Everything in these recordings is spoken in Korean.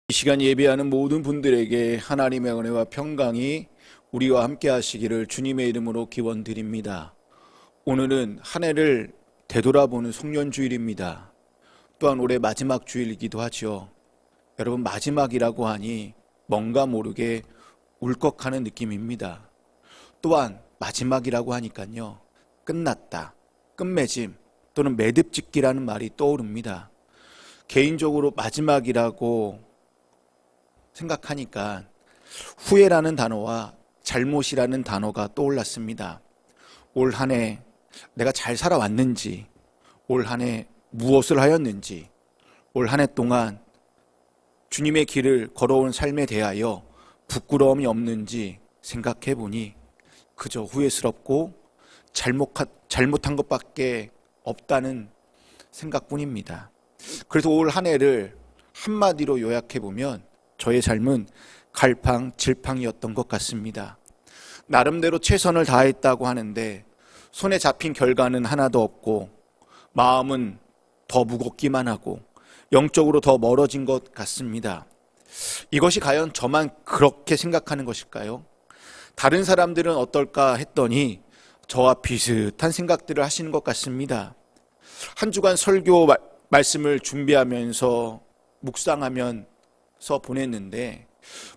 이 시간 예배하는 모든 분들에게 하나님의 은혜와 평강이 우리와 함께 하시기를 주님의 이름으로 기원드립니다. 오늘은 한 해를 되돌아보는 송년주일입니다. 또한 올해 마지막 주일이기도 하죠. 여러분, 마지막이라고 하니 뭔가 모르게 울컥하는 느낌입니다. 또한 마지막이라고 하니까요, 끝났다, 끝맺음 또는 매듭짓기라는 말이 떠오릅니다. 개인적으로 마지막이라고 생각하니까 후회라는 단어와 잘못이라는 단어가 떠올랐습니다. 올 한 해 내가 잘 살아왔는지, 올 한 해 무엇을 하였는지, 올 한 해 동안 주님의 길을 걸어온 삶에 대하여 부끄러움이 없는지 생각해 보니 그저 후회스럽고 잘못한 것밖에 없다는 생각뿐입니다. 그래서 올 한 해를 한마디로 요약해 보면 저의 삶은 갈팡질팡이었던 것 같습니다. 나름대로 최선을 다했다고 하는데 손에 잡힌 결과는 하나도 없고 마음은 더 무겁기만 하고 영적으로 더 멀어진 것 같습니다. 이것이 과연 저만 그렇게 생각하는 것일까요? 다른 사람들은 어떨까 했더니 저와 비슷한 생각들을 하시는 것 같습니다. 한 주간 설교 말씀을 준비하면서 묵상하면서 보냈는데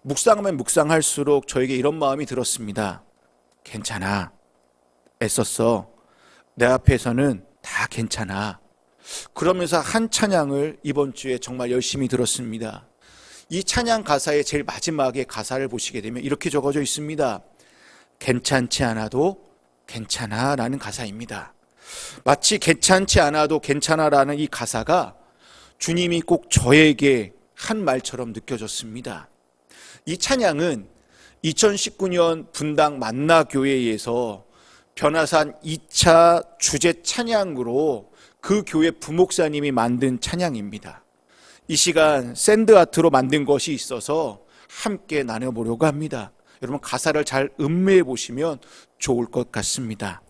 묵상하면 묵상할수록 저에게 이런 마음이 들었습니다. 괜찮아, 애썼어, 내 앞에서는 다 괜찮아. 그러면서 한 찬양을 이번 주에 정말 열심히 들었습니다. 이 찬양 가사의 제일 마지막에 가사를 보시게 되면 이렇게 적어져 있습니다. 괜찮지 않아도 괜찮아 라는 가사입니다. 마치 괜찮지 않아도 괜찮아 라는 이 가사가 주님이 꼭 저에게 한 말처럼 느껴졌습니다. 이 찬양은 2019년 분당 만나교회에서 변화산 2차 주제 찬양으로 그 교회 부목사님이 만든 찬양입니다. 이 시간 샌드아트로 만든 것이 있어서 함께 나눠보려고 합니다. 여러분, 가사를 잘 음미해 보시면 좋을 것 같습니다.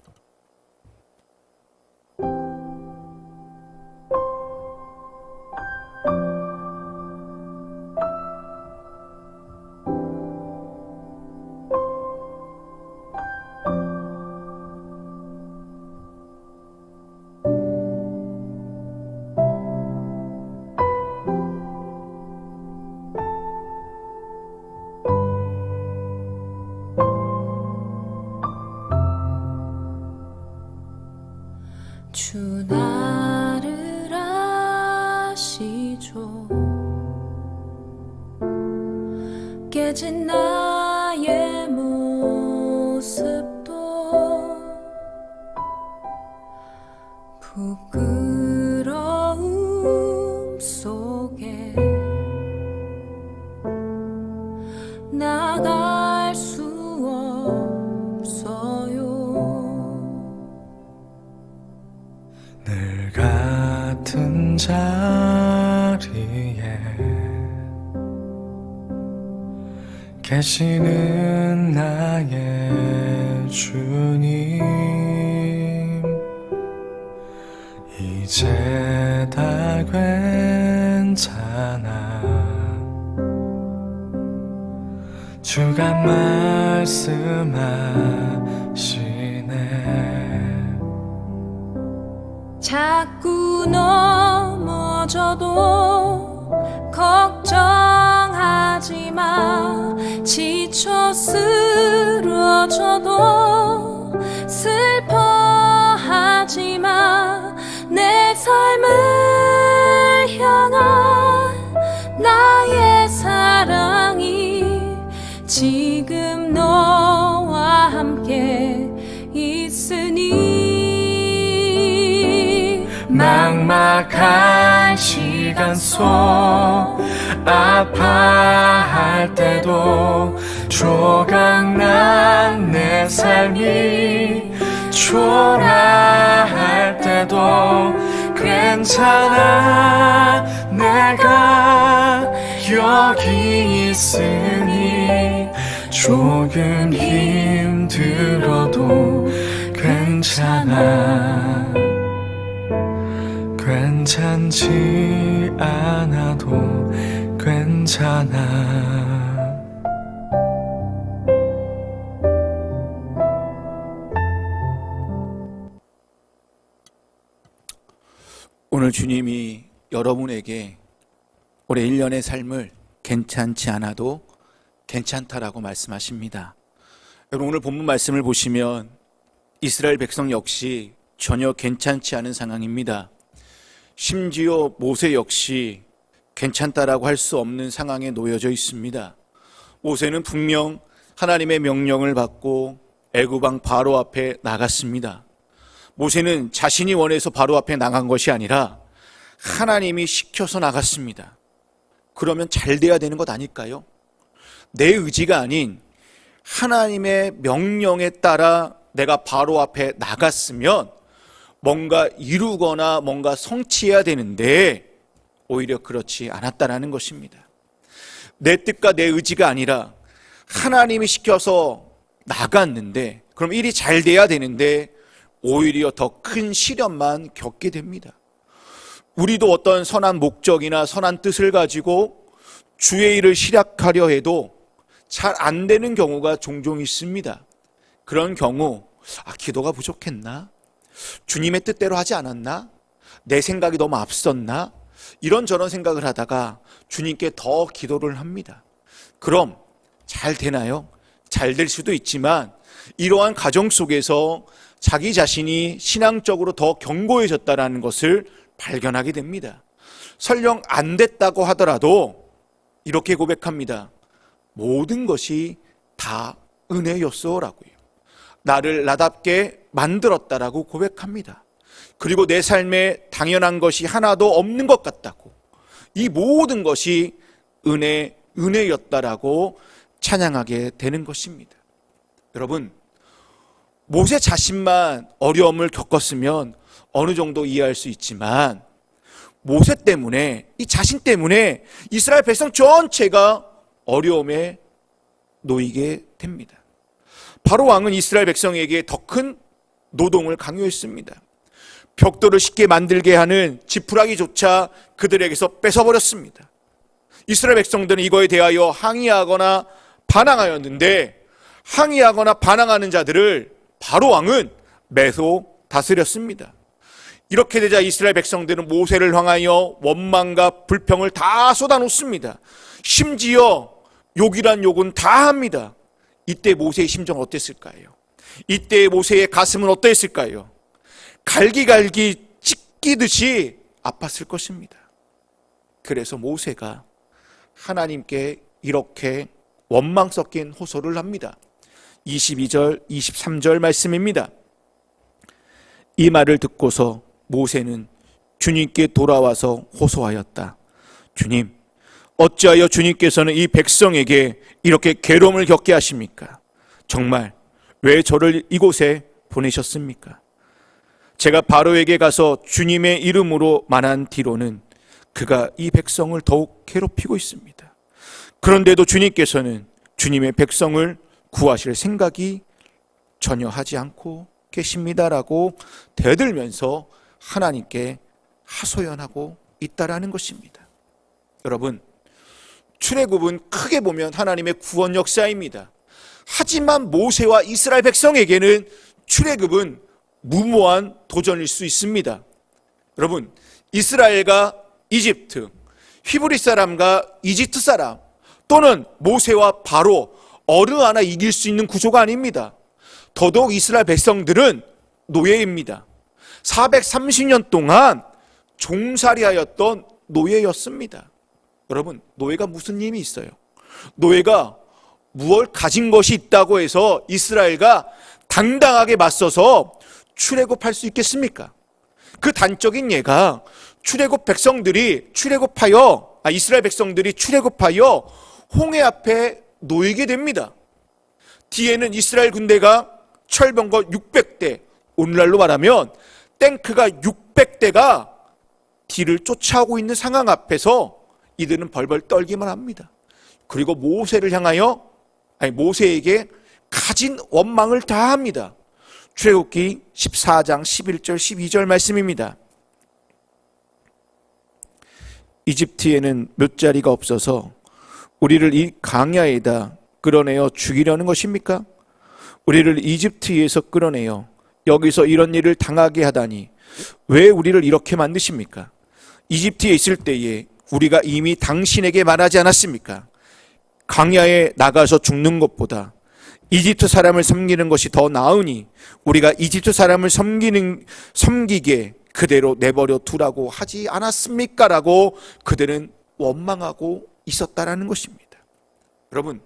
주 나를 아시죠. 깨진 나의 모습도 부끄러움 속에 나갈 수 없어요. 늘 같은 자리에 계시는 나의 주님, 이제 다 괜찮아. 주가 말씀하시네. 자꾸 넘어져도 걱정하지 마. 지쳐 쓰러져도 슬퍼하지 마. 내 삶을 향한 나의 사랑이 지금 너와 함께 있으니 막막한 시간 속 아파할 때도 조각난 내 삶이 초라할 때도 괜찮아. 내가 여기 있으니 조금 힘들어도 괜찮아. 괜찮지 않아도 괜찮아. 괜찮아. 오늘 주님이 여러분에게 올해 1년의 삶을 괜찮지 않아도 괜찮다라고 말씀하십니다. 여러분, 오늘 본문 말씀을 보시면 이스라엘 백성 역시 전혀 괜찮지 않은 상황입니다. 심지어 모세 역시 괜찮다라고 할 수 없는 상황에 놓여져 있습니다. 모세는 분명 하나님의 명령을 받고 애굽 왕 바로 앞에 나갔습니다. 모세는 자신이 원해서 바로 앞에 나간 것이 아니라 하나님이 시켜서 나갔습니다. 그러면 잘 돼야 되는 것 아닐까요? 내 의지가 아닌 하나님의 명령에 따라 내가 바로 앞에 나갔으면 뭔가 이루거나 뭔가 성취해야 되는데 오히려 그렇지 않았다라는 것입니다. 내 뜻과 내 의지가 아니라 하나님이 시켜서 나갔는데 그럼 일이 잘 돼야 되는데 오히려 더 큰 시련만 겪게 됩니다. 우리도 어떤 선한 목적이나 선한 뜻을 가지고 주의 일을 시작하려 해도 잘 안 되는 경우가 종종 있습니다. 그런 경우 기도가 부족했나? 주님의 뜻대로 하지 않았나? 내 생각이 너무 앞섰나? 이런저런 생각을 하다가 주님께 더 기도를 합니다. 그럼 잘 되나요? 잘 될 수도 있지만 이러한 과정 속에서 자기 자신이 신앙적으로 더 견고해졌다는 것을 발견하게 됩니다. 설령 안 됐다고 하더라도 이렇게 고백합니다. 모든 것이 다 은혜였어라고요. 나를 나답게 만들었다라고 고백합니다. 그리고 내 삶에 당연한 것이 하나도 없는 것 같다고, 이 모든 것이 은혜였다라고 찬양하게 되는 것입니다. 여러분, 모세 자신만 어려움을 겪었으면 어느 정도 이해할 수 있지만 모세 때문에, 이 자신 때문에 이스라엘 백성 전체가 어려움에 놓이게 됩니다. 바로 왕은 이스라엘 백성에게 더 큰 노동을 강요했습니다. 벽돌을 쉽게 만들게 하는 지푸라기조차 그들에게서 뺏어버렸습니다. 이스라엘 백성들은 이거에 대하여 항의하거나 반항하였는데 항의하거나 반항하는 자들을 바로 왕은 매소 다스렸습니다. 이렇게 되자 이스라엘 백성들은 모세를 향하여 원망과 불평을 다 쏟아놓습니다. 심지어 욕이란 욕은 다 합니다. 이때 모세의 심정은 어땠을까요? 이때 모세의 가슴은 어땠을까요? 갈기갈기 찢기듯이 아팠을 것입니다. 그래서 모세가 하나님께 이렇게 원망 섞인 호소를 합니다. 22절, 23절 말씀입니다. 이 말을 듣고서 모세는 주님께 돌아와서 호소하였다. 주님, 어찌하여 주님께서는 이 백성에게 이렇게 괴로움을 겪게 하십니까? 정말 왜 저를 이곳에 보내셨습니까? 제가 바로에게 가서 주님의 이름으로 말한 뒤로는 그가 이 백성을 더욱 괴롭히고 있습니다. 그런데도 주님께서는 주님의 백성을 구하실 생각이 전혀 하지 않고 계십니다라고 대들면서 하나님께 하소연하고 있다라는 것입니다. 여러분, 출애굽은 크게 보면 하나님의 구원 역사입니다. 하지만 모세와 이스라엘 백성에게는 출애굽은 무모한 도전일 수 있습니다. 여러분, 이스라엘과 이집트, 히브리 사람과 이집트 사람, 또는 모세와 바로 어느 하나 이길 수 있는 구조가 아닙니다. 더더욱 이스라엘 백성들은 노예입니다. 430년 동안 종살이하였던 노예였습니다. 여러분, 노예가 무슨 힘이 있어요? 노예가 무엇 가진 것이 있다고 해서 이스라엘과 당당하게 맞서서 출애굽할 수 있겠습니까? 그 단적인 예가 이스라엘 백성들이 출애굽하여 홍해 앞에 놓이게 됩니다. 뒤에는 이스라엘 군대가 철병거 600대, 오늘날로 말하면 탱크가 600대가 뒤를 쫓아오고 있는 상황 앞에서 이들은 벌벌 떨기만 합니다. 그리고 모세에게 가진 원망을 다합니다. 출애굽기 14장 11절 12절 말씀입니다. 이집트에는 묫자리가 없어서 우리를 이 강야에다 끌어내어 죽이려는 것입니까? 우리를 이집트에서 끌어내어 여기서 이런 일을 당하게 하다니 왜 우리를 이렇게 만드십니까? 이집트에 있을 때에 우리가 이미 당신에게 말하지 않았습니까? 강야에 나가서 죽는 것보다 이집트 사람을 섬기는 것이 더 나으니 우리가 이집트 사람을 섬기게 그대로 내버려 두라고 하지 않았습니까? 라고 그들은 원망하고 있었다라는 것입니다. 여러분,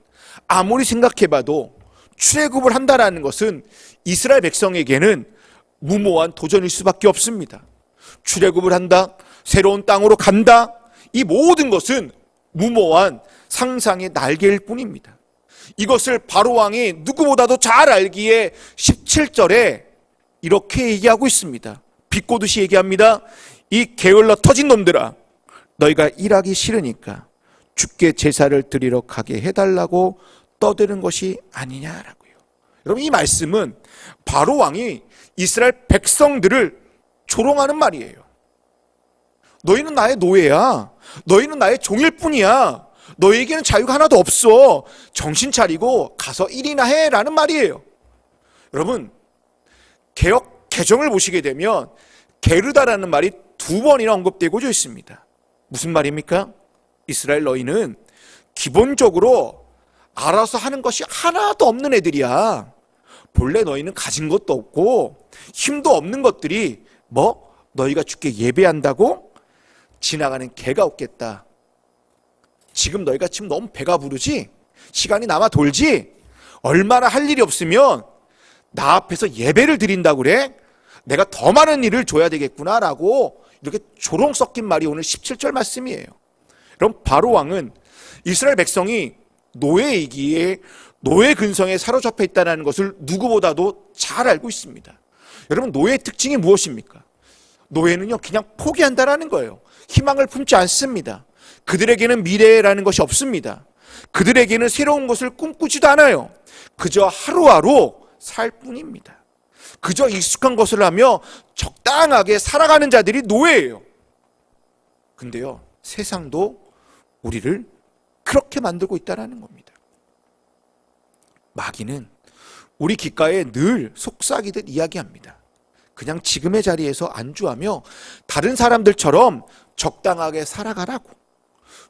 아무리 생각해봐도 출애굽을 한다라는 것은 이스라엘 백성에게는 무모한 도전일 수밖에 없습니다. 출애굽을 한다, 새로운 땅으로 간다, 이 모든 것은 무모한 상상의 날개일 뿐입니다. 이것을 바로왕이 누구보다도 잘 알기에 17절에 이렇게 얘기하고 있습니다. 비꼬듯이 얘기합니다. 이 게을러 터진 놈들아, 너희가 일하기 싫으니까 주께 제사를 드리러 가게 해달라고 떠드는 것이 아니냐라고요. 여러분, 이 말씀은 바로왕이 이스라엘 백성들을 조롱하는 말이에요. 너희는 나의 노예야. 너희는 나의 종일 뿐이야. 너희에게는 자유가 하나도 없어. 정신 차리고 가서 일이나 해라는 말이에요. 여러분, 개역 개정을 보시게 되면 게르다라는 말이 2번이나 언급되고 있습니다. 무슨 말입니까? 이스라엘 너희는 기본적으로 알아서 하는 것이 하나도 없는 애들이야. 본래 너희는 가진 것도 없고 힘도 없는 것들이 너희가 주께 예배한다고? 지나가는 개가 없겠다. 지금 너희가 지금 너무 배가 부르지? 시간이 남아 돌지? 얼마나 할 일이 없으면 나 앞에서 예배를 드린다고 그래? 내가 더 많은 일을 줘야 되겠구나 라고 이렇게 조롱 섞인 말이 오늘 17절 말씀이에요. 그럼 바로왕은 이스라엘 백성이 노예이기에 노예 근성에 사로잡혀 있다는 것을 누구보다도 잘 알고 있습니다. 여러분, 노예의 특징이 무엇입니까? 노예는요, 그냥 포기한다라는 거예요. 희망을 품지 않습니다. 그들에게는 미래라는 것이 없습니다. 그들에게는 새로운 것을 꿈꾸지도 않아요. 그저 하루하루 살 뿐입니다. 그저 익숙한 것을 하며 적당하게 살아가는 자들이 노예예요. 근데요, 세상도 우리를 그렇게 만들고 있다는 겁니다. 마귀는 우리 귓가에 늘 속삭이듯 이야기합니다. 그냥 지금의 자리에서 안주하며 다른 사람들처럼 적당하게 살아가라고.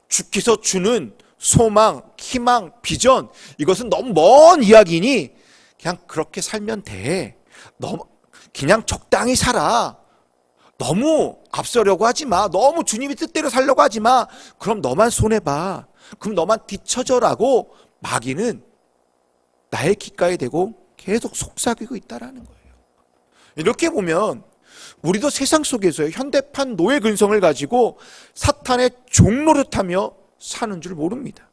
주께서 주는 소망, 희망, 비전, 이것은 너무 먼 이야기니 그냥 그렇게 살면 돼. 그냥 적당히 살아. 너무 앞서려고 하지 마. 너무 주님의 뜻대로 살려고 하지 마. 그럼 너만 손해봐. 그럼 너만 뒤처져라고 마귀는 나의 귓가에 대고 계속 속삭이고 있다라는 거예요. 이렇게 보면 우리도 세상 속에서의 현대판 노예 근성을 가지고 사탄의 종노릇하며 사는 줄 모릅니다.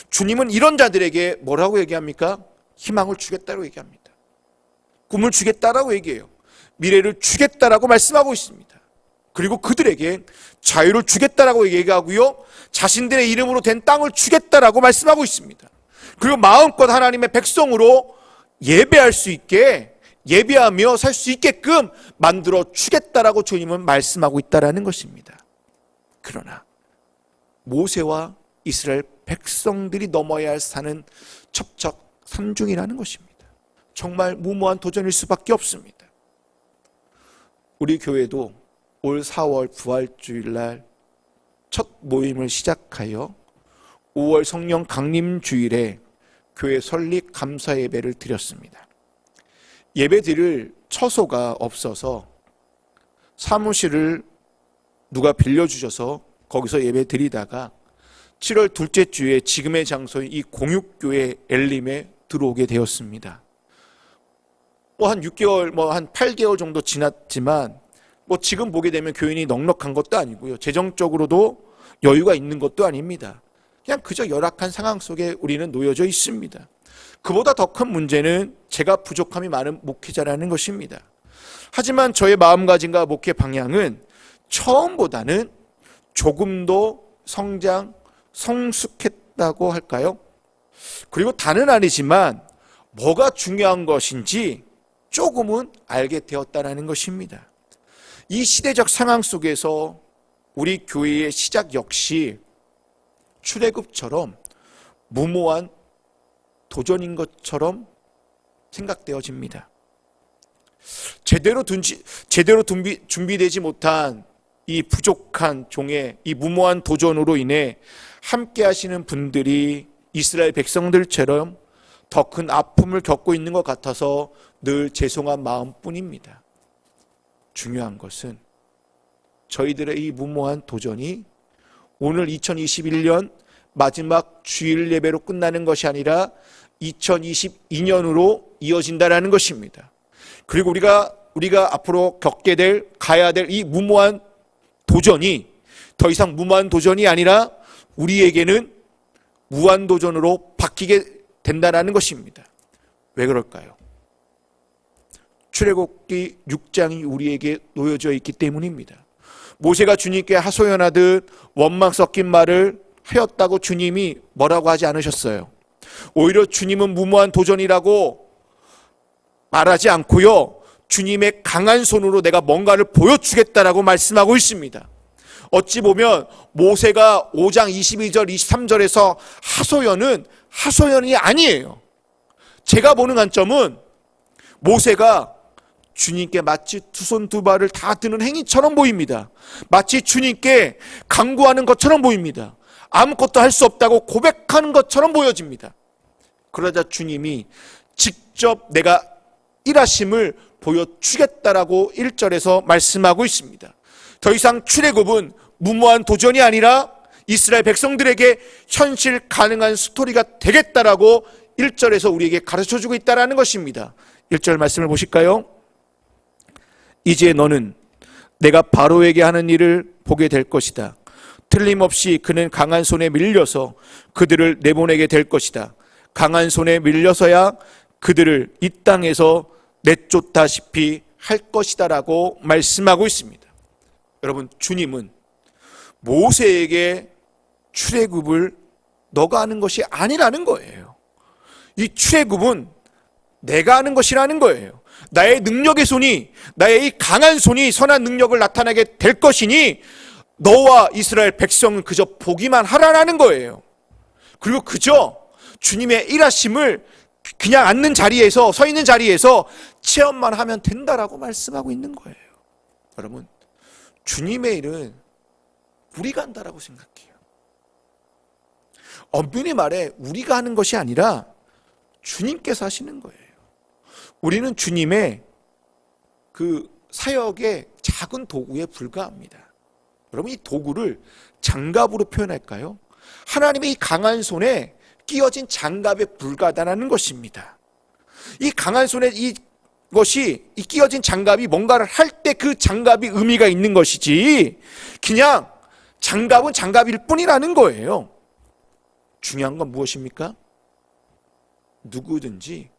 주님은 이런 자들에게 뭐라고 얘기합니까? 희망을 주겠다고 얘기합니다. 꿈을 주겠다라고 얘기해요. 미래를 주겠다라고 말씀하고 있습니다. 그리고 그들에게 자유를 주겠다라고 얘기하고요, 자신들의 이름으로 된 땅을 주겠다라고 말씀하고 있습니다. 그리고 마음껏 하나님의 백성으로 예배할 수 있게, 예배하며 살 수 있게끔 만들어 주겠다라고 주님은 말씀하고 있다라는 것입니다. 그러나 모세와 이스라엘 백성들이 넘어야 할 산은 첩첩산중이라는 것입니다. 정말 무모한 도전일 수밖에 없습니다. 우리 교회도 올 4월 부활주일날 첫 모임을 시작하여 5월 성령 강림주일에 교회 설립 감사 예배를 드렸습니다. 예배 드릴 처소가 없어서 사무실을 누가 빌려주셔서 거기서 예배 드리다가 7월 둘째 주에 지금의 장소인 이 공육교회 엘림에 들어오게 되었습니다. 한 6개월, 한 8개월 정도 지났지만 지금 보게 되면 교인이 넉넉한 것도 아니고요, 재정적으로도 여유가 있는 것도 아닙니다. 그냥 그저 열악한 상황 속에 우리는 놓여져 있습니다. 그보다 더 큰 문제는 제가 부족함이 많은 목회자라는 것입니다. 하지만 저의 마음가짐과 목회 방향은 처음보다는 조금 더 성숙했다고 할까요? 그리고 다는 아니지만 뭐가 중요한 것인지 조금은 알게 되었다는 것입니다. 이 시대적 상황 속에서 우리 교회의 시작 역시 출애굽처럼 무모한 도전인 것처럼 생각되어집니다. 제대로 준비되지 못한 이 부족한 종의 이 무모한 도전으로 인해 함께 하시는 분들이 이스라엘 백성들처럼 더 큰 아픔을 겪고 있는 것 같아서 늘 죄송한 마음뿐입니다. 중요한 것은 저희들의 이 무모한 도전이 오늘 2021년 마지막 주일 예배로 끝나는 것이 아니라 2022년으로 이어진다라는 것입니다. 그리고 우리가 앞으로 겪게 될, 가야 될 이 무모한 도전이 더 이상 무모한 도전이 아니라 우리에게는 무한도전으로 바뀌게 된다는 것입니다. 왜 그럴까요? 출애굽기 6장이 우리에게 놓여져 있기 때문입니다. 모세가 주님께 하소연하듯 원망 섞인 말을 하였다고 주님이 뭐라고 하지 않으셨어요. 오히려 주님은 무모한 도전이라고 말하지 않고요, 주님의 강한 손으로 내가 뭔가를 보여주겠다라고 말씀하고 있습니다. 어찌 보면 모세가 5장 22절 23절에서 하소연이 아니에요. 제가 보는 관점은 모세가 주님께 마치 두 손 두 발을 다 드는 행위처럼 보입니다. 마치 주님께 간구하는 것처럼 보입니다. 아무것도 할 수 없다고 고백하는 것처럼 보여집니다. 그러자 주님이 직접 내가 일하심을 보여주겠다라고 1절에서 말씀하고 있습니다. 더 이상 출애굽은 무모한 도전이 아니라 이스라엘 백성들에게 현실 가능한 스토리가 되겠다라고 1절에서 우리에게 가르쳐주고 있다는 것입니다. 1절 말씀을 보실까요? 이제 너는 내가 바로에게 하는 일을 보게 될 것이다. 틀림없이 그는 강한 손에 밀려서 그들을 내보내게 될 것이다. 강한 손에 밀려서야 그들을 이 땅에서 내쫓다시피 할 것이다 라고 말씀하고 있습니다. 여러분, 주님은 모세에게 출애굽을 너가 하는 것이 아니라는 거예요. 이 출애굽은 내가 하는 것이라는 거예요. 나의 능력의 손이, 나의 이 강한 손이 선한 능력을 나타나게 될 것이니 너와 이스라엘 백성은 그저 보기만 하라는 거예요. 그리고 그저 주님의 일하심을 그냥 앉는 자리에서, 서 있는 자리에서 체험만 하면 된다라고 말씀하고 있는 거예요. 여러분, 주님의 일은 우리가 한다라고 생각해요. 엄연히 말해 우리가 하는 것이 아니라 주님께서 하시는 거예요. 우리는 주님의 그 사역의 작은 도구에 불과합니다. 여러분, 이 도구를 장갑으로 표현할까요? 하나님의 이 강한 손에 끼어진 장갑에 불과하다는 것입니다. 이 강한 손에 이 끼어진 장갑이 뭔가를 할 때 그 장갑이 의미가 있는 것이지, 그냥 장갑은 장갑일 뿐이라는 거예요. 중요한 건 무엇입니까? 누구든지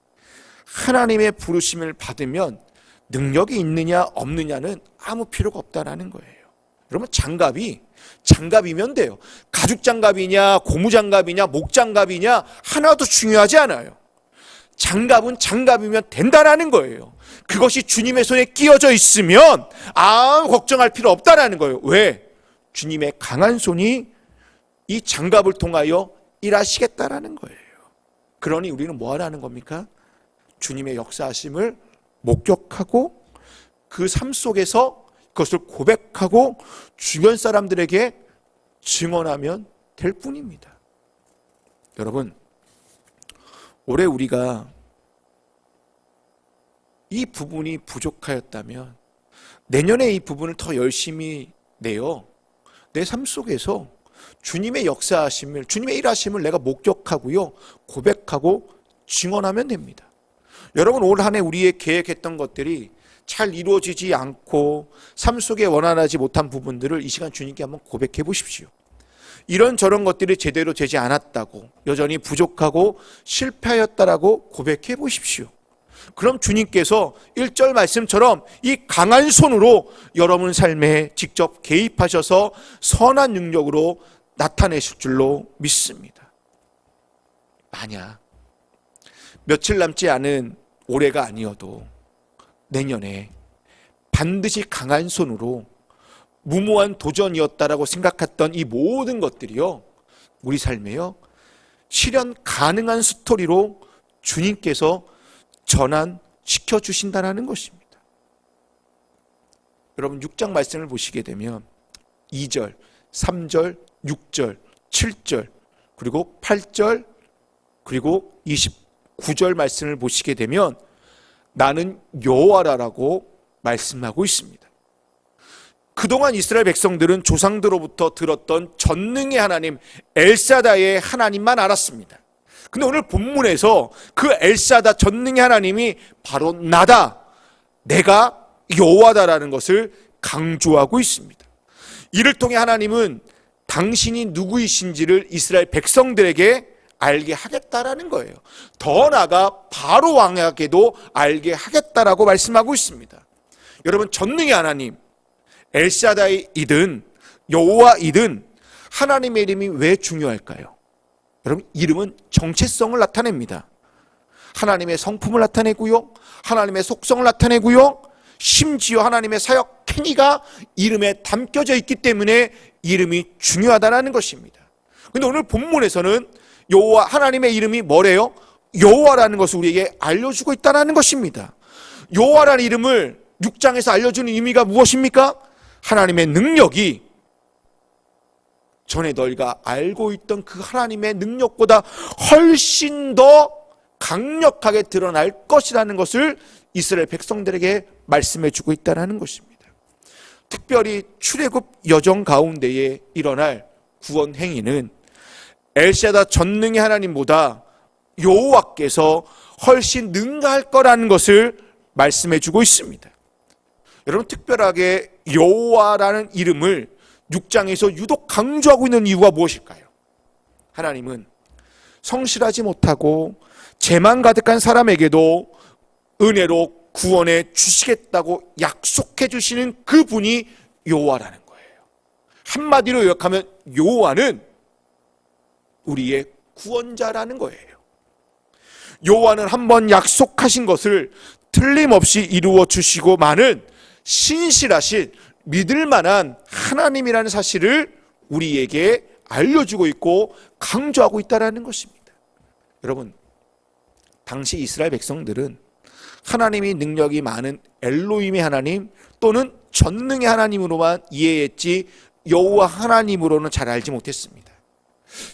하나님의 부르심을 받으면 능력이 있느냐 없느냐는 아무 필요가 없다라는 거예요. 여러분, 장갑이면 돼요. 가죽 장갑이냐 고무 장갑이냐 목 장갑이냐 하나도 중요하지 않아요. 장갑은 장갑이면 된다라는 거예요. 그것이 주님의 손에 끼어져 있으면 아무 걱정할 필요 없다라는 거예요. 왜? 주님의 강한 손이 이 장갑을 통하여 일하시겠다라는 거예요. 그러니 우리는 뭐 하라는 겁니까? 주님의 역사하심을 목격하고 그 삶 속에서 그것을 고백하고 주변 사람들에게 증언하면 될 뿐입니다. 여러분, 올해 우리가 이 부분이 부족하였다면 내년에 이 부분을 더 열심히 내어 내 삶 속에서 주님의 역사하심을, 주님의 일하심을 내가 목격하고요, 고백하고 증언하면 됩니다. 여러분, 올 한 해 우리의 계획했던 것들이 잘 이루어지지 않고 삶 속에 원활하지 못한 부분들을 이 시간 주님께 한번 고백해 보십시오. 이런저런 것들이 제대로 되지 않았다고, 여전히 부족하고 실패하였다라고 고백해 보십시오. 그럼 주님께서 1절 말씀처럼 이 강한 손으로 여러분 삶에 직접 개입하셔서 선한 능력으로 나타내실 줄로 믿습니다. 만약 며칠 남지 않은 올해가 아니어도 내년에 반드시 강한 손으로 무모한 도전이었다라고 생각했던 이 모든 것들이요, 우리 삶에요 실현 가능한 스토리로 주님께서 전환시켜 주신다는 것입니다. 여러분 6장 말씀을 보시게 되면 2절, 3절, 6절, 7절, 그리고 8절, 그리고 29절 말씀을 보시게 되면 나는 여호와라고 말씀하고 있습니다. 그동안 이스라엘 백성들은 조상들로부터 들었던 전능의 하나님 엘사다의 하나님만 알았습니다. 근데 오늘 본문에서 그 엘사다 전능의 하나님이 바로 나다, 내가 여호와다라는 것을 강조하고 있습니다. 이를 통해 하나님은 당신이 누구이신지를 이스라엘 백성들에게 알게 하겠다라는 거예요. 더 나아가 바로 왕에게도 알게 하겠다라고 말씀하고 있습니다. 여러분 전능의 하나님 엘샤다이이든 여호와이든 하나님의 이름이 왜 중요할까요? 여러분 이름은 정체성을 나타냅니다. 하나님의 성품을 나타내고요, 하나님의 속성을 나타내고요, 심지어 하나님의 사역 행위가 이름에 담겨져 있기 때문에 이름이 중요하다는 것입니다. 그런데 오늘 본문에서는 여호와 하나님의 이름이 뭐래요? 여호와라는 것을 우리에게 알려주고 있다는 것입니다. 여호와라는 이름을 6장에서 알려주는 의미가 무엇입니까? 하나님의 능력이 전에 너희가 알고 있던 그 하나님의 능력보다 훨씬 더 강력하게 드러날 것이라는 것을 이스라엘 백성들에게 말씀해 주고 있다는 것입니다. 특별히 출애굽 여정 가운데에 일어날 구원 행위는 엘샤다 전능의 하나님보다 여호와께서 훨씬 능가할 거라는 것을 말씀해 주고 있습니다. 여러분 특별하게 여호와라는 이름을 6장에서 유독 강조하고 있는 이유가 무엇일까요? 하나님은 성실하지 못하고 재만 가득한 사람에게도 은혜로 구원해 주시겠다고 약속해 주시는 그분이 여호와라는 거예요. 한마디로 요약하면 여호와는 우리의 구원자라는 거예요. 여호와는 한번 약속하신 것을 틀림없이 이루어 주시고만은 신실하신 믿을 만한 하나님이라는 사실을 우리에게 알려주고 있고 강조하고 있다는 것입니다. 여러분 당시 이스라엘 백성들은 하나님이 능력이 많은 엘로힘의 하나님 또는 전능의 하나님으로만 이해했지 여호와 하나님으로는 잘 알지 못했습니다.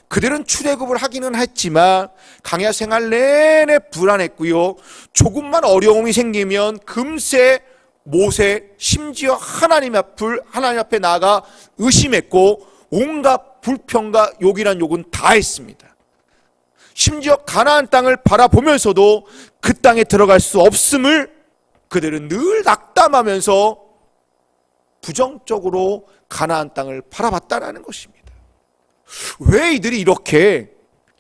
그들은 출애굽을 하기는 했지만 광야 생활 내내 불안했고요, 조금만 어려움이 생기면 금세 모세 심지어 하나님 앞에 나아가 의심했고 온갖 불평과 욕이란 욕은 다 했습니다. 심지어 가나안 땅을 바라보면서도 그 땅에 들어갈 수 없음을 그들은 늘 낙담하면서 부정적으로 가나안 땅을 바라봤다는 것입니다. 왜 이들이 이렇게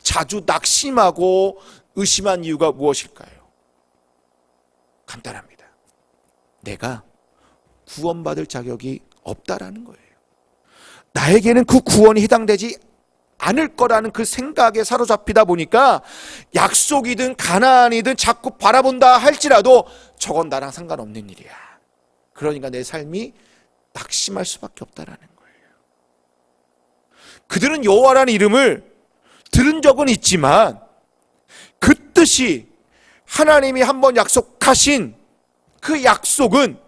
자주 낙심하고 의심한 이유가 무엇일까요? 간단합니다. 내가 구원받을 자격이 없다라는 거예요. 나에게는 그 구원이 해당되지 않을 거라는 그 생각에 사로잡히다 보니까 약속이든 가나안이든 자꾸 바라본다 할지라도 저건 나랑 상관없는 일이야. 그러니까 내 삶이 낙심할 수밖에 없다라는 거예요. 그들은 여호와라는 이름을 들은 적은 있지만 그 뜻이 하나님이 한번 약속하신 그 약속은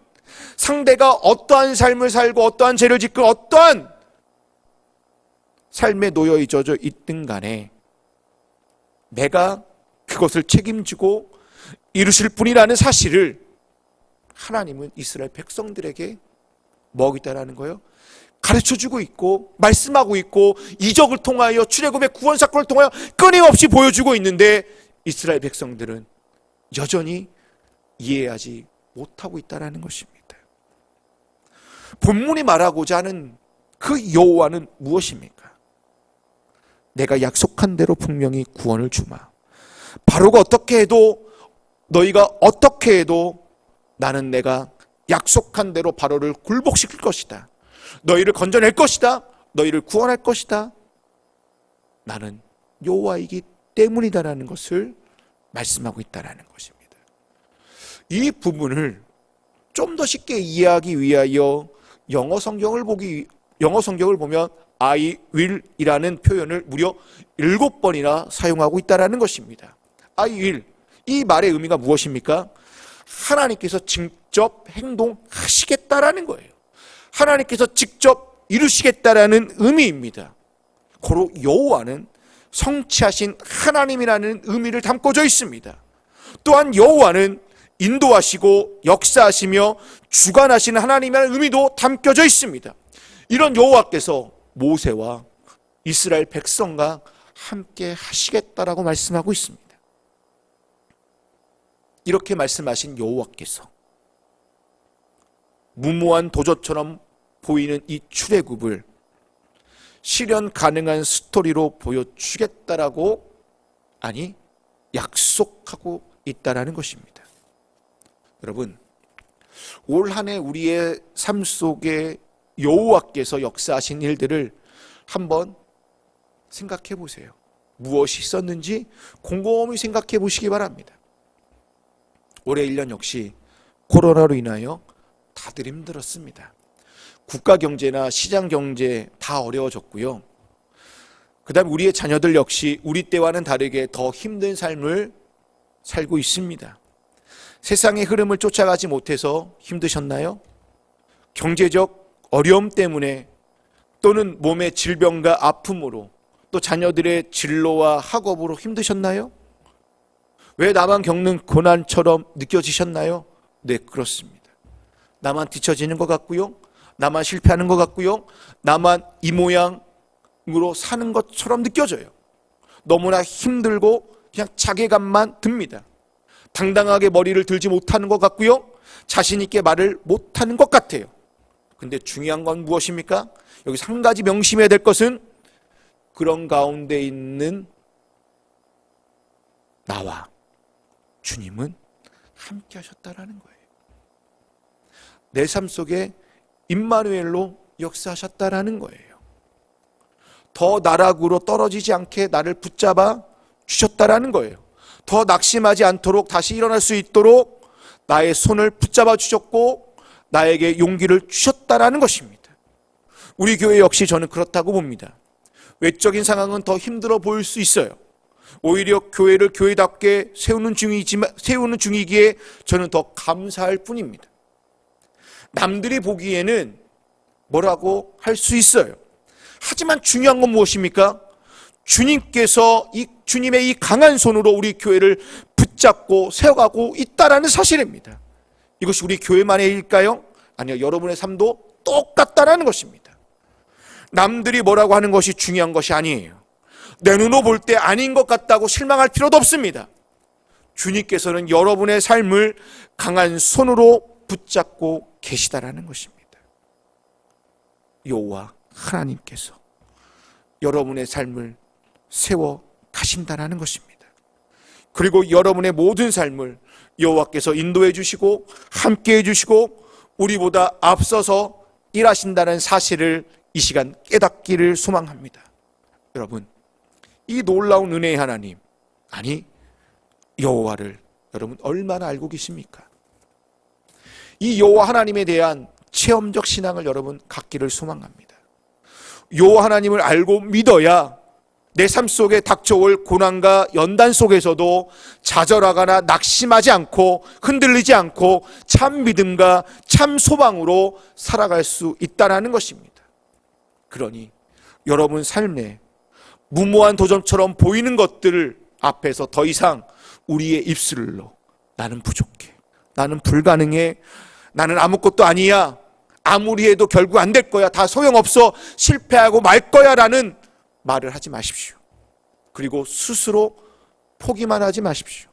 상대가 어떠한 삶을 살고 어떠한 죄를 짓고 어떠한 삶에 놓여 젖어 있든 간에 내가 그것을 책임지고 이루실 분이라는 사실을 하나님은 이스라엘 백성들에게 뭐하고 있다는 거예요? 가르쳐주고 있고 말씀하고 있고 이적을 통하여 출애굽의 구원 사건을 통하여 끊임없이 보여주고 있는데 이스라엘 백성들은 여전히 이해하지 못하고 있다는 것입니다. 본문이 말하고자 하는 그 여호와는 무엇입니까? 내가 약속한 대로 분명히 구원을 주마. 바로가 어떻게 해도 너희가 어떻게 해도 나는 내가 약속한 대로 바로를 굴복시킬 것이다. 너희를 건져낼 것이다. 너희를 구원할 것이다. 나는 여호와이기 때문이다라는 것을 말씀하고 있다는 것입니다. 이 부분을 좀 더 쉽게 이해하기 위하여 영어 성경을 보면 I will이라는 표현을 무려 7번이나 사용하고 있다는 것입니다. I will, 이 말의 의미가 무엇입니까? 하나님께서 직접 행동하시겠다라는 거예요. 하나님께서 직접 이루시겠다라는 의미입니다. 고로 여호와는 성취하신 하나님이라는 의미를 담고져 있습니다. 또한 여호와는 인도하시고 역사하시며 주관하시는 하나님이라는 의미도 담겨져 있습니다. 이런 여호와께서 모세와 이스라엘 백성과 함께 하시겠다라고 말씀하고 있습니다. 이렇게 말씀하신 여호와께서 무모한 도전처럼 보이는 이 출애굽을 실현 가능한 스토리로 보여주겠다라고, 아니 약속하고 있다라는 것입니다. 여러분, 올 한 해 우리의 삶 속에 여호와께서 역사하신 일들을 한번 생각해 보세요. 무엇이 있었는지 곰곰이 생각해 보시기 바랍니다. 올해 1년 역시 코로나로 인하여 다들 힘들었습니다. 국가 경제나 시장 경제 다 어려워졌고요. 그 다음에 우리의 자녀들 역시 우리 때와는 다르게 더 힘든 삶을 살고 있습니다. 세상의 흐름을 쫓아가지 못해서 힘드셨나요? 경제적 어려움 때문에, 또는 몸의 질병과 아픔으로, 또 자녀들의 진로와 학업으로 힘드셨나요? 왜 나만 겪는 고난처럼 느껴지셨나요? 네, 그렇습니다. 나만 뒤처지는 것 같고요, 나만 실패하는 것 같고요, 나만 이 모양으로 사는 것처럼 느껴져요. 너무나 힘들고 그냥 자괴감만 듭니다. 당당하게 머리를 들지 못하는 것 같고요, 자신 있게 말을 못하는 것 같아요. 근데 중요한 건 무엇입니까? 여기서 한 가지 명심해야 될 것은, 그런 가운데 있는 나와 주님은 함께 하셨다라는 거예요. 내 삶 속에 임마누엘로 역사하셨다라는 거예요. 더 나락으로 떨어지지 않게 나를 붙잡아 주셨다라는 거예요. 더 낙심하지 않도록 다시 일어날 수 있도록 나의 손을 붙잡아 주셨고 나에게 용기를 주셨다라는 것입니다. 우리 교회 역시 저는 그렇다고 봅니다. 외적인 상황은 더 힘들어 보일 수 있어요. 오히려 교회를 교회답게 세우는 중이기에 저는 더 감사할 뿐입니다. 남들이 보기에는 뭐라고 할 수 있어요. 하지만 중요한 건 무엇입니까? 주님께서 주님의 이 강한 손으로 우리 교회를 붙잡고 세워가고 있다라는 사실입니다. 이것이 우리 교회만의 일일까요? 아니요, 여러분의 삶도 똑같다라는 것입니다. 남들이 뭐라고 하는 것이 중요한 것이 아니에요. 내 눈으로 볼 때 아닌 것 같다고 실망할 필요도 없습니다. 주님께서는 여러분의 삶을 강한 손으로 붙잡고 계시다라는 것입니다. 여호와 하나님께서 여러분의 삶을 세워 가신다라는 것입니다. 그리고 여러분의 모든 삶을 여호와께서 인도해 주시고 함께 해 주시고 우리보다 앞서서 일하신다는 사실을 이 시간 깨닫기를 소망합니다. 여러분, 이 놀라운 은혜의 하나님, 아니 여호와를 여러분 얼마나 알고 계십니까? 이 여호와 하나님에 대한 체험적 신앙을 여러분 갖기를 소망합니다. 여호와 하나님을 알고 믿어야 내 삶 속에 닥쳐올 고난과 연단 속에서도 좌절하거나 낙심하지 않고 흔들리지 않고 참 믿음과 참 소망으로 살아갈 수 있다는 것입니다. 그러니 여러분 삶에 무모한 도전처럼 보이는 것들 앞에서 더 이상 우리의 입술로 나는 부족해, 나는 불가능해, 나는 아무것도 아니야, 아무리 해도 결국 안 될 거야, 다 소용없어, 실패하고 말 거야 라는 말을 하지 마십시오. 그리고 스스로 포기만 하지 마십시오.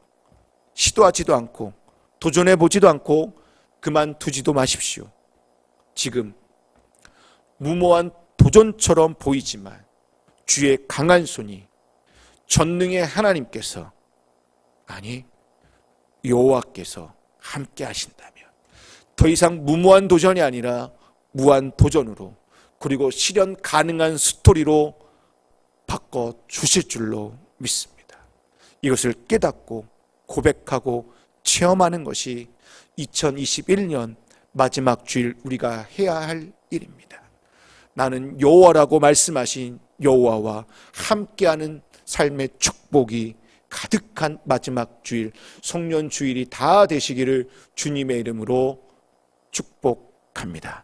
시도하지도 않고 도전해 보지도 않고 그만두지도 마십시오. 지금 무모한 도전처럼 보이지만 주의 강한 손이 전능의 하나님께서, 아니 여호와께서 함께 하신다면 더 이상 무모한 도전이 아니라 무한 도전으로, 그리고 실현 가능한 스토리로 바꿔 주실 줄로 믿습니다. 이것을 깨닫고 고백하고 체험하는 것이 2021년 마지막 주일 우리가 해야 할 일입니다. 나는 여호와라고 말씀하신 여호와와 함께하는 삶의 축복이 가득한 마지막 주일, 송년 주일이 다 되시기를 주님의 이름으로 축복합니다.